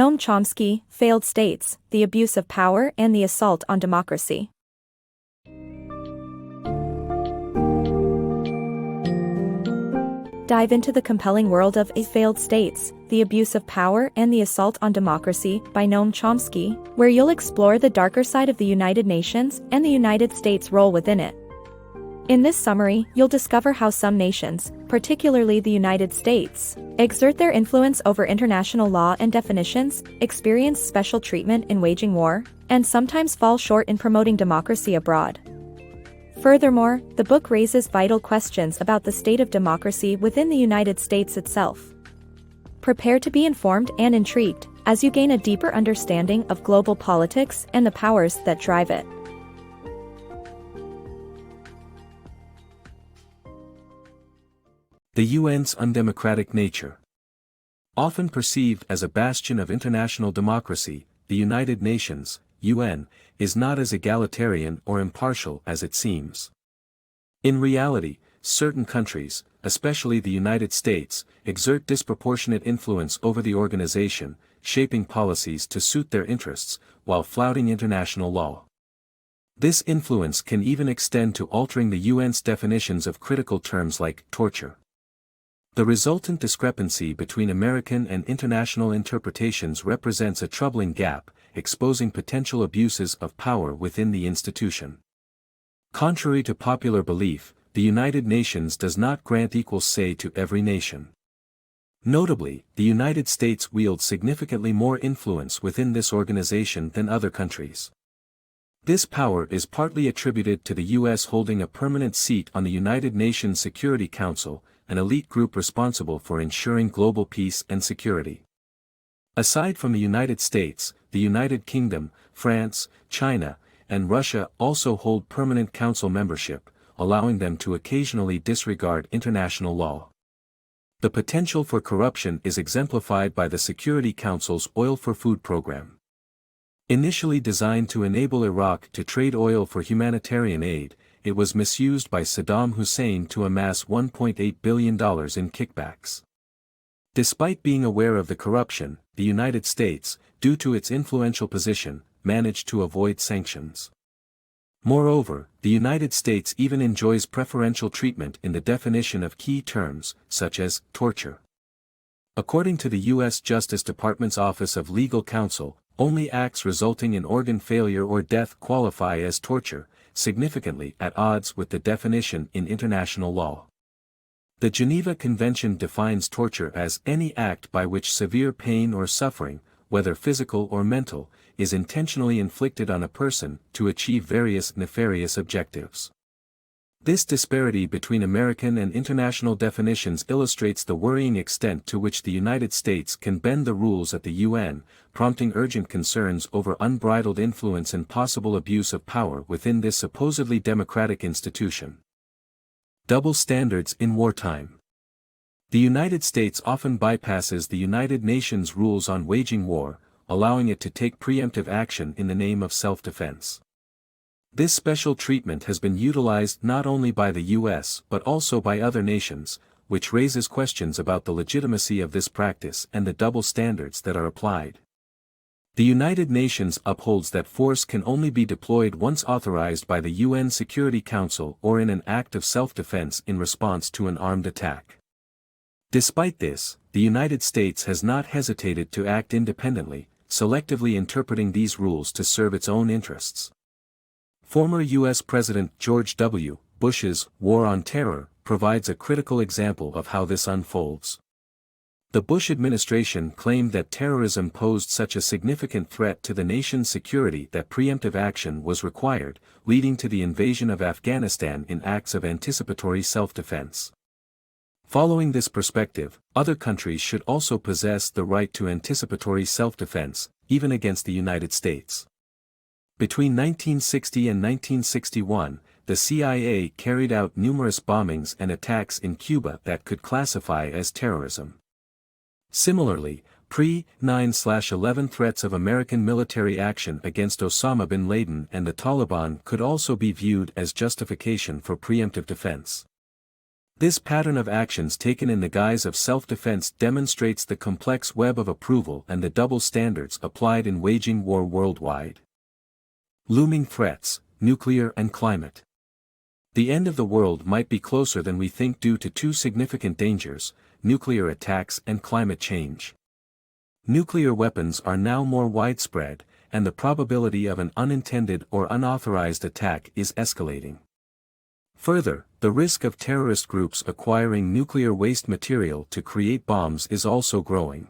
Noam Chomsky, Failed States, The Abuse of Power and the Assault on Democracy. Dive into the compelling world of Failed States, The Abuse of Power and the Assault on Democracy by Noam Chomsky, where you'll explore the darker side of the United Nations and the United States' role within it. In this summary, you'll discover how some nations, particularly the United States, exert their influence over international law and definitions, experience special treatment in waging war, and sometimes fall short in promoting democracy abroad. Furthermore, the book raises vital questions about the state of democracy within the United States itself. Prepare to be informed and intrigued as you gain a deeper understanding of global politics and the powers that drive it. The UN's undemocratic nature. Often perceived as a bastion of international democracy, the United Nations, UN, is not as egalitarian or impartial as it seems. In reality, certain countries, especially the United States, exert disproportionate influence over the organization, shaping policies to suit their interests, while flouting international law. This influence can even extend to altering the UN's definitions of critical terms like torture. The resultant discrepancy between American and international interpretations represents a troubling gap, exposing potential abuses of power within the institution. Contrary to popular belief, the United Nations does not grant equal say to every nation. Notably, the United States wields significantly more influence within this organization than other countries. This power is partly attributed to the U.S. holding a permanent seat on the United Nations Security Council, an elite group responsible for ensuring global peace and security. Aside from the United States, the United Kingdom, France, China, and Russia also hold permanent council membership, allowing them to occasionally disregard international law. The potential for corruption is exemplified by the Security Council's Oil for Food program. Initially designed to enable Iraq to trade oil for humanitarian aid, it was misused by Saddam Hussein to amass $1.8 billion in kickbacks. Despite being aware of the corruption, the United States, due to its influential position, managed to avoid sanctions. Moreover, the United States even enjoys preferential treatment in the definition of key terms, such as torture. According to the U.S. Justice Department's Office of Legal Counsel, only acts resulting in organ failure or death qualify as torture, significantly at odds with the definition in international law. The Geneva Convention defines torture as any act by which severe pain or suffering, whether physical or mental, is intentionally inflicted on a person to achieve various nefarious objectives. This disparity between American and international definitions illustrates the worrying extent to which the United States can bend the rules at the UN, prompting urgent concerns over unbridled influence and possible abuse of power within this supposedly democratic institution. Double standards in wartime. The United States often bypasses the United Nations rules on waging war, allowing it to take preemptive action in the name of self-defense. This special treatment has been utilized not only by the U.S. but also by other nations, which raises questions about the legitimacy of this practice and the double standards that are applied. The United Nations upholds that force can only be deployed once authorized by the UN Security Council or in an act of self-defense in response to an armed attack. Despite this, the United States has not hesitated to act independently, selectively interpreting these rules to serve its own interests. Former U.S. President George W. Bush's War on Terror provides a critical example of how this unfolds. The Bush administration claimed that terrorism posed such a significant threat to the nation's security that preemptive action was required, leading to the invasion of Afghanistan in acts of anticipatory self-defense. Following this perspective, other countries should also possess the right to anticipatory self-defense, even against the United States. Between 1960 and 1961, the CIA carried out numerous bombings and attacks in Cuba that could classify as terrorism. Similarly, pre-9/11 threats of American military action against Osama bin Laden and the Taliban could also be viewed as justification for preemptive defense. This pattern of actions taken in the guise of self-defense demonstrates the complex web of approval and the double standards applied in waging war worldwide. Looming threats, nuclear and climate. The end of the world might be closer than we think due to two significant dangers: nuclear attacks and climate change. Nuclear weapons are now more widespread, and the probability of an unintended or unauthorized attack is escalating. Further, the risk of terrorist groups acquiring nuclear waste material to create bombs is also growing.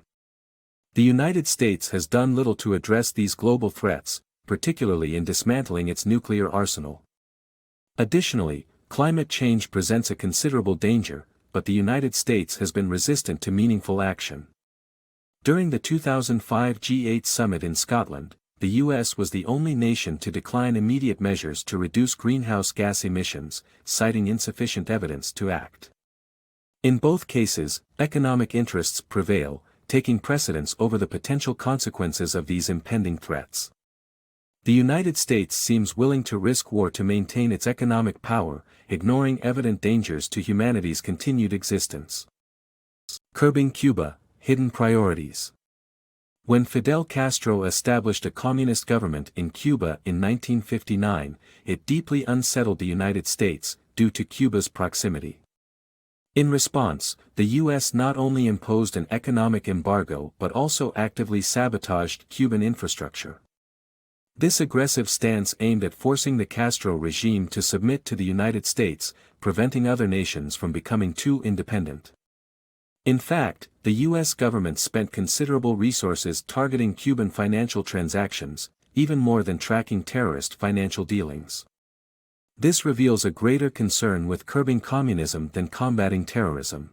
The United States has done little to address these global threats, particularly in dismantling its nuclear arsenal. Additionally, climate change presents a considerable danger, but the United States has been resistant to meaningful action. During the 2005 G8 summit in Scotland, the U.S. was the only nation to decline immediate measures to reduce greenhouse gas emissions, citing insufficient evidence to act. In both cases, economic interests prevail, taking precedence over the potential consequences of these impending threats. The United States seems willing to risk war to maintain its economic power, ignoring evident dangers to humanity's continued existence. Curbing Cuba, hidden priorities. When Fidel Castro established a communist government in Cuba in 1959, it deeply unsettled the United States, due to Cuba's proximity. In response, the U.S. not only imposed an economic embargo but also actively sabotaged Cuban infrastructure. This aggressive stance aimed at forcing the Castro regime to submit to the United States, preventing other nations from becoming too independent. In fact, the U.S. government spent considerable resources targeting Cuban financial transactions, even more than tracking terrorist financial dealings. This reveals a greater concern with curbing communism than combating terrorism.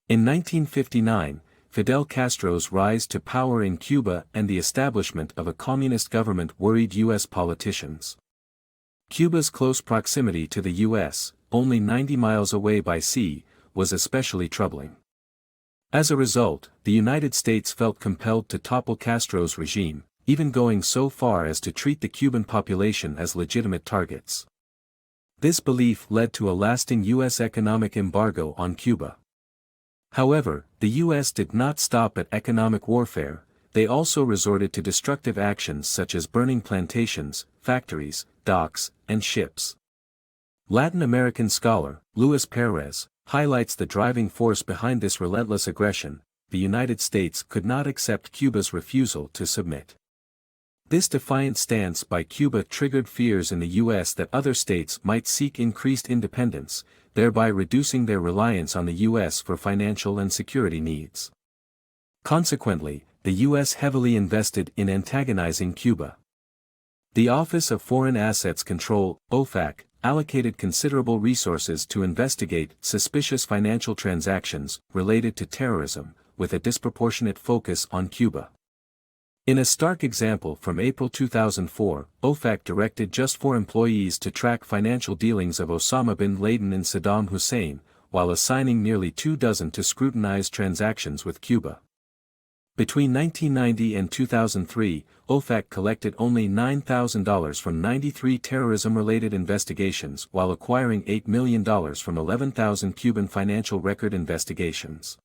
In 1959, Fidel Castro's rise to power in Cuba and the establishment of a communist government worried U.S. politicians. Cuba's close proximity to the U.S., only 90 miles away by sea, was especially troubling. As a result, the United States felt compelled to topple Castro's regime, even going so far as to treat the Cuban population as legitimate targets. This belief led to a lasting U.S. economic embargo on Cuba. However, the U.S. did not stop at economic warfare. They also resorted to destructive actions such as burning plantations, factories, docks, and ships. Latin American scholar, Luis Perez, highlights the driving force behind this relentless aggression: the United States could not accept Cuba's refusal to submit. This defiant stance by Cuba triggered fears in the U.S. that other states might seek increased independence, thereby reducing their reliance on the U.S. for financial and security needs. Consequently, the U.S. heavily invested in antagonizing Cuba. The Office of Foreign Assets Control, OFAC, allocated considerable resources to investigate suspicious financial transactions related to terrorism, with a disproportionate focus on Cuba. In a stark example from April 2004, OFAC directed just 4 employees to track financial dealings of Osama bin Laden and Saddam Hussein, while assigning nearly 24 to scrutinize transactions with Cuba. Between 1990 and 2003, OFAC collected only $9,000 from 93 terrorism-related investigations while acquiring $8 million from 11,000 Cuban financial record investigations.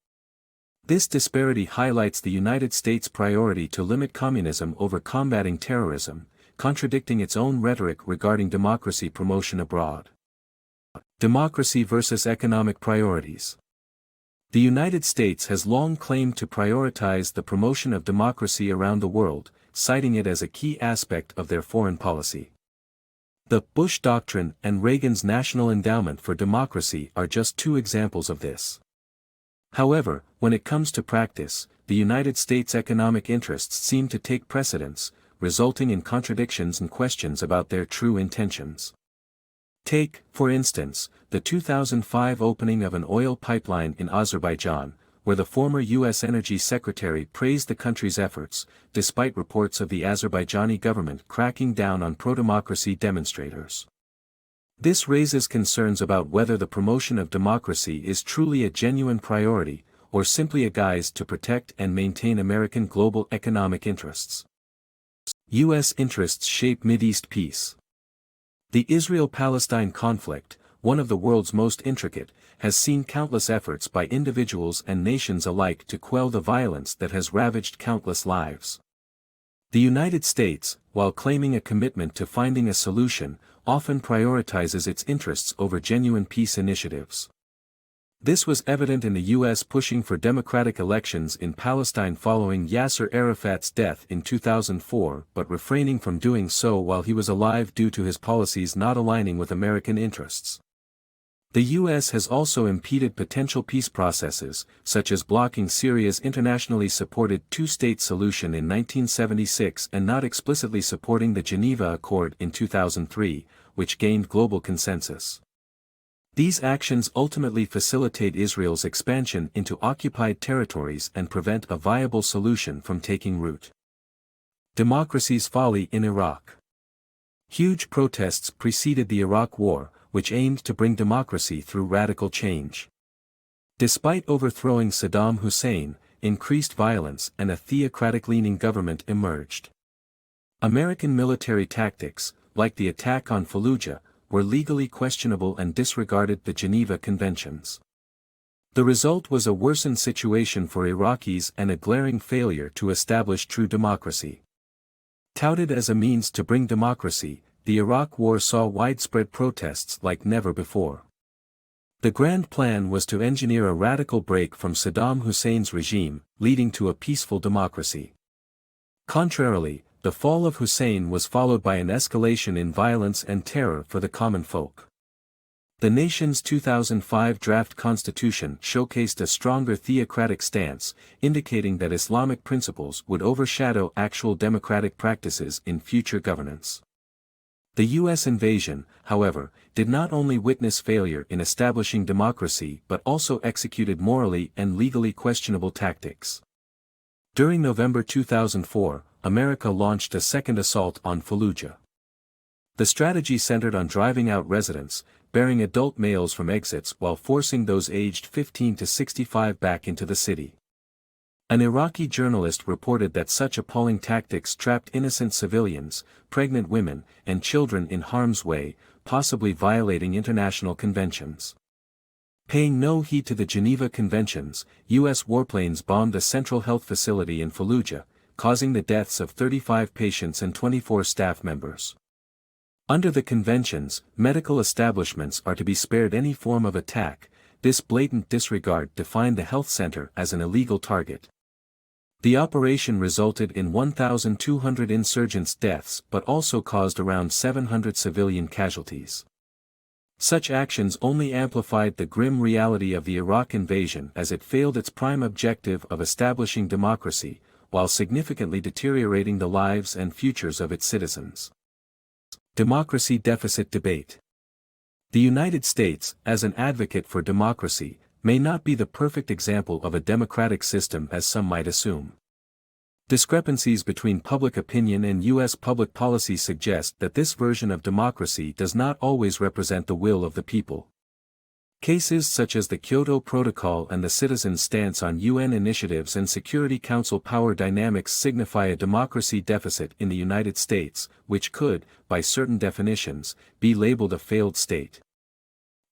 This disparity highlights the United States' priority to limit communism over combating terrorism, contradicting its own rhetoric regarding democracy promotion abroad. Democracy versus economic priorities. The United States has long claimed to prioritize the promotion of democracy around the world, citing it as a key aspect of their foreign policy. The Bush Doctrine and Reagan's National Endowment for Democracy are just 2 examples of this. However, when it comes to practice, the United States' economic interests seem to take precedence, resulting in contradictions and questions about their true intentions. Take, for instance, the 2005 opening of an oil pipeline in Azerbaijan, where the former U.S. Energy Secretary praised the country's efforts, despite reports of the Azerbaijani government cracking down on pro-democracy demonstrators. This raises concerns about whether the promotion of democracy is truly a genuine priority, or simply a guise to protect and maintain American global economic interests. U.S. interests shape Mideast peace. The Israel-Palestine conflict, one of the world's most intricate, has seen countless efforts by individuals and nations alike to quell the violence that has ravaged countless lives. The United States, while claiming a commitment to finding a solution, often prioritizes its interests over genuine peace initiatives. This was evident in the U.S. pushing for democratic elections in Palestine following Yasser Arafat's death in 2004 but refraining from doing so while he was alive due to his policies not aligning with American interests. The U.S. has also impeded potential peace processes, such as blocking Syria's internationally supported two-state solution in 1976 and not explicitly supporting the Geneva Accord in 2003, which gained global consensus. These actions ultimately facilitate Israel's expansion into occupied territories and prevent a viable solution from taking root. Democracy's folly in Iraq. Huge protests preceded the Iraq War, which aimed to bring democracy through radical change. Despite overthrowing Saddam Hussein, increased violence and a theocratic-leaning government emerged. American military tactics, like the attack on Fallujah, were legally questionable and disregarded the Geneva Conventions. The result was a worsened situation for Iraqis and a glaring failure to establish true democracy. Touted as a means to bring democracy, the Iraq War saw widespread protests like never before. The grand plan was to engineer a radical break from Saddam Hussein's regime, leading to a peaceful democracy. Contrarily, the fall of Hussein was followed by an escalation in violence and terror for the common folk. The nation's 2005 draft constitution showcased a stronger theocratic stance, indicating that Islamic principles would overshadow actual democratic practices in future governance. The U.S. invasion, however, did not only witness failure in establishing democracy but also executed morally and legally questionable tactics. During November 2004, America launched a second assault on Fallujah. The strategy centered on driving out residents, barring adult males from exits while forcing those aged 15 to 65 back into the city. An Iraqi journalist reported that such appalling tactics trapped innocent civilians, pregnant women, and children in harm's way, possibly violating international conventions. Paying no heed to the Geneva Conventions, U.S. warplanes bombed a central health facility in Fallujah, causing the deaths of 35 patients and 24 staff members. Under the conventions, medical establishments are to be spared any form of attack. This blatant disregard defined the health center as an illegal target. The operation resulted in 1,200 insurgents' deaths but also caused around 700 civilian casualties. Such actions only amplified the grim reality of the Iraq invasion as it failed its prime objective of establishing democracy, while significantly deteriorating the lives and futures of its citizens. Democracy deficit debate. The United States, as an advocate for democracy, may not be the perfect example of a democratic system as some might assume. Discrepancies between public opinion and U.S. public policy suggest that this version of democracy does not always represent the will of the people. Cases such as the Kyoto Protocol and the citizens' stance on UN initiatives and Security Council power dynamics signify a democracy deficit in the United States, which could, by certain definitions, be labeled a failed state.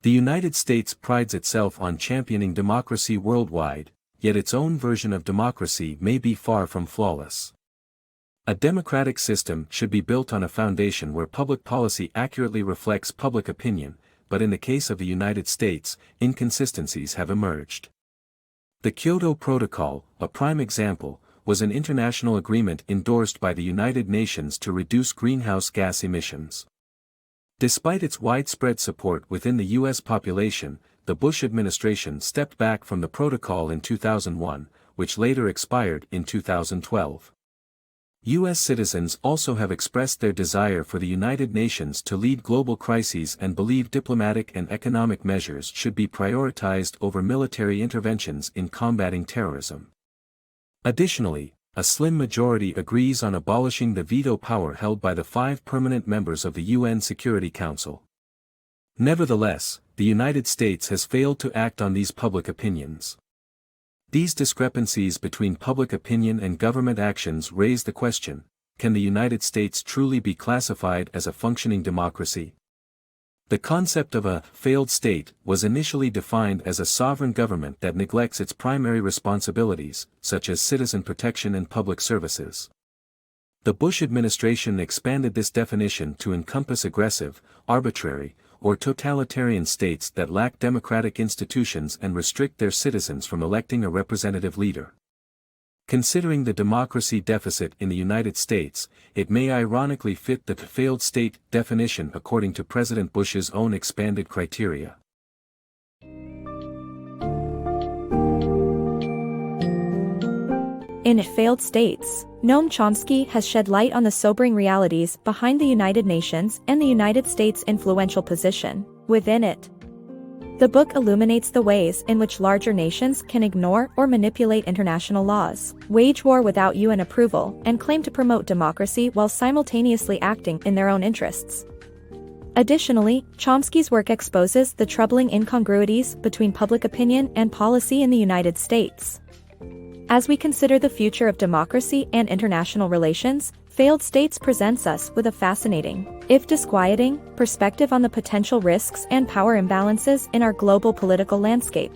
The United States prides itself on championing democracy worldwide, yet its own version of democracy may be far from flawless. A democratic system should be built on a foundation where public policy accurately reflects public opinion, but in the case of the United States, inconsistencies have emerged. The Kyoto Protocol, a prime example, was an international agreement endorsed by the United Nations to reduce greenhouse gas emissions. Despite its widespread support within the U.S. population, the Bush administration stepped back from the protocol in 2001, which later expired in 2012. U.S. citizens also have expressed their desire for the United Nations to lead global crises and believe diplomatic and economic measures should be prioritized over military interventions in combating terrorism. Additionally, a slim majority agrees on abolishing the veto power held by the 5 permanent members of the UN Security Council. Nevertheless, the United States has failed to act on these public opinions. These discrepancies between public opinion and government actions raise the question, can the United States truly be classified as a functioning democracy? The concept of a failed state was initially defined as a sovereign government that neglects its primary responsibilities, such as citizen protection and public services. The Bush administration expanded this definition to encompass aggressive, arbitrary, or totalitarian states that lack democratic institutions and restrict their citizens from electing a representative leader. Considering the democracy deficit in the United States, it may ironically fit the failed state definition according to President Bush's own expanded criteria. In Failed States, Noam Chomsky has shed light on the sobering realities behind the United Nations and the United States' influential position within it. The book illuminates the ways in which larger nations can ignore or manipulate international laws, wage war without UN approval, and claim to promote democracy while simultaneously acting in their own interests. Additionally, Chomsky's work exposes the troubling incongruities between public opinion and policy in the United States. As we consider the future of democracy and international relations, Failed States presents us with a fascinating, if disquieting, perspective on the potential risks and power imbalances in our global political landscape.